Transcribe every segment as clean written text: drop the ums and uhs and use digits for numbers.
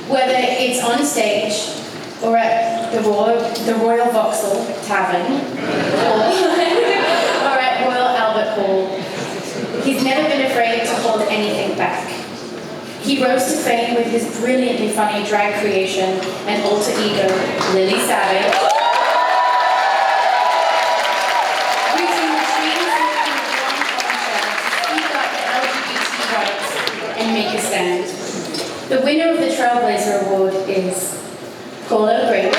Whether it's on stage or at the Royal Vauxhall Tavern or at Royal Albert Hall, he's never been afraid to hold anything back. He rose to fame with his brilliantly funny drag creation and alter ego, Lilly Savage. Reaching the trees with one contract to speak up for LGBT rights and make a stand. The winner of the Trailblazer Award is Paula Green.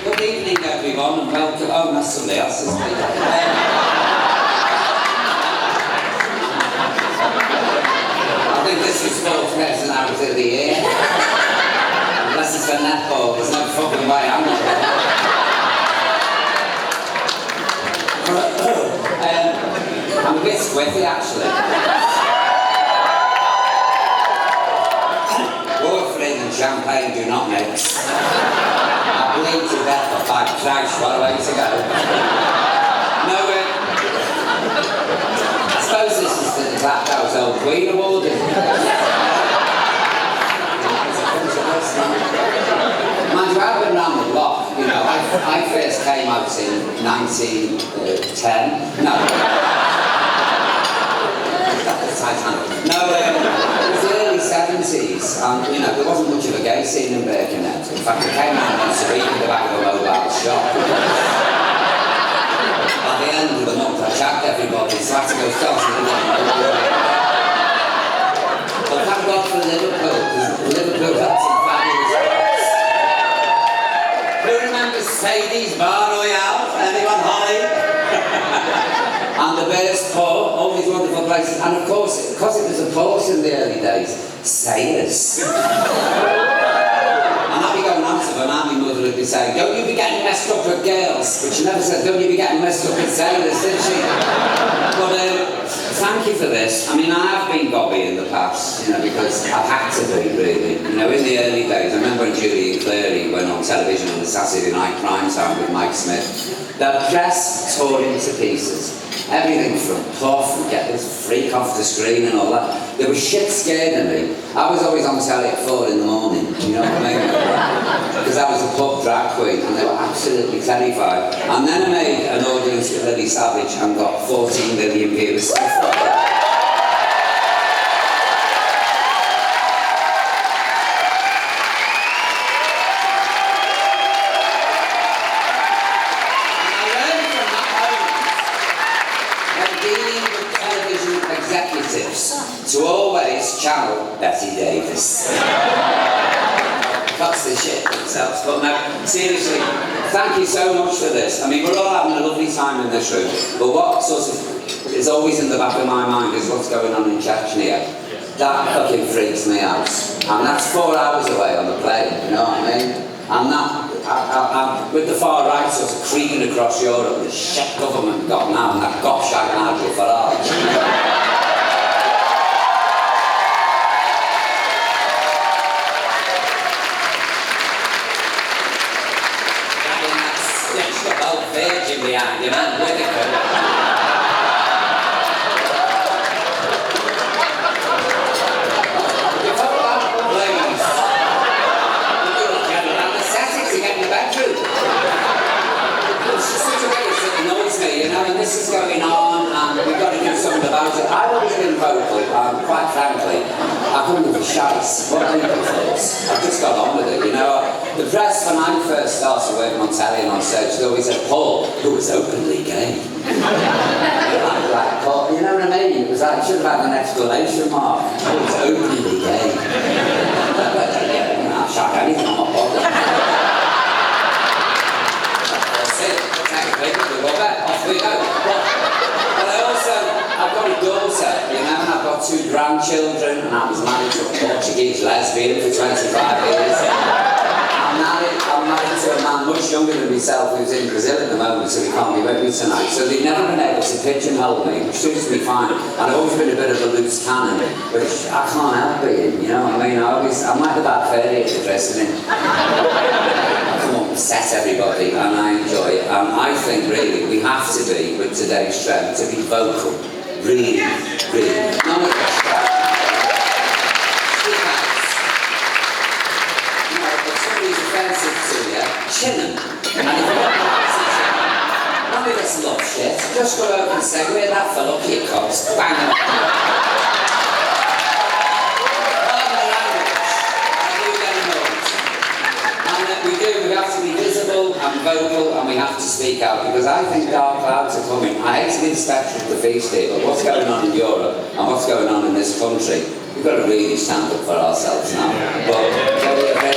Good evening, everyone, and welcome. Oh, that's somebody else, isn't it? I think this is Sports Personality of the Year. Unless it's a netball, there's no fucking way I'm going to. I'm a bit squiffy, actually. Warfarin and champagne do not mix. I bleed to death for 5 Christ, what a way to go. No, I suppose this is the Claphouse Old Queen Award, isn't it? Mind you, I've been round the block, you know. I first came out in 1910. No. No, it was the early 70s, and you know, there wasn't much of a gay scene in Birkenhead. In fact, I came out once a week in the back of a mobile shop. At the end of the month, I chapped everybody, so I had to go dancing again. But thank God for Liverpool, because Liverpool had some fabulous clubs. Who remembers Sadie's Bar Royale? Anyone, Holly? And the Bears Pub, all these wonderful places, and of course, because it was a port in the early days, sailors. And I'd be going on to them, and my mother would be saying, don't you be getting messed up with girls, but she never said, don't you be getting messed up with sailors, did she? But thank you for this. I mean, I have been gobby in the past, you know, because I've had to be, really. You know, in the early days, I remember when Julian Clary went on television on the Saturday night primetime with Mike Smith. The press tore him to pieces. Everything from puff and get this freak off the screen and all that. They were shit scared of me. I was always on telly at 4 in the morning, you know what I mean? Because I was a pub drag queen and they were absolutely terrified. And then I made an audience with Lilly Savage and got 14 million views. To always channel Bette Davies. That's the shit themselves. But no, seriously, thank you so much for this. I mean, we're all having a lovely time in this room, but what sort of is always in the back of my mind is what's going on in Chechnya. That fucking freaks me out. And that's 4 hours away on the plane, you know what I mean? And that, with the far right sort of creeping across Europe, the shit government got now, and that gobshite Nigel Farage. Virgin behind him and with it. Before that, ladies, general anaesthetic to get in the bedroom. It's just such a way that annoys me, you know, and this is going on, and we've got to do something about it. I've always been vocal, and quite frankly, I couldn't give a shite. What do you do for us? I've just got on with it, you know. The press, when I first started working on telly and on stage, they always said, Paul, who was openly gay. like, Paul, you know what I mean? It was like, it should have had an exclamation mark. Who was openly gay. I'll shock anything, I'm not bothered. That's it. Technically, we love it. Off we go. But I also, I've got a daughter, you know, and I've got 2 grandchildren, and I was married to a Portuguese lesbian for 25 years. I'm married to a man much younger than myself who's in Brazil at the moment, so he can't be with me tonight. So they've never been able to pigeonhole me, which suits me fine. And I've always been a bit of a loose cannon, which I can't help being, you know what I mean? I'm like the bad fairy at the dressing room. I come up and set everybody, and I enjoy it. And I think, really, we have to be, with today's trend, to be vocal. Really, really. None of us shout. Speak out. You know, if somebody's offensive to you, chin them. And if you're not none of us love shit. Just go over and say, where that fell up your cocks. Bang them. We have to be visible and vocal, and we have to speak out, because I think dark clouds are coming. I hate to be the spectre of the feast here, but what's going on in Europe and what's going on in this country, we've got to really stand up for ourselves now. But thank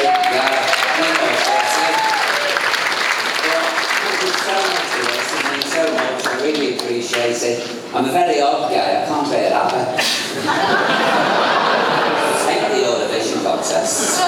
you so much, I really appreciate it. I'm a very odd guy, I can't bear that. Take the Eurovision contests.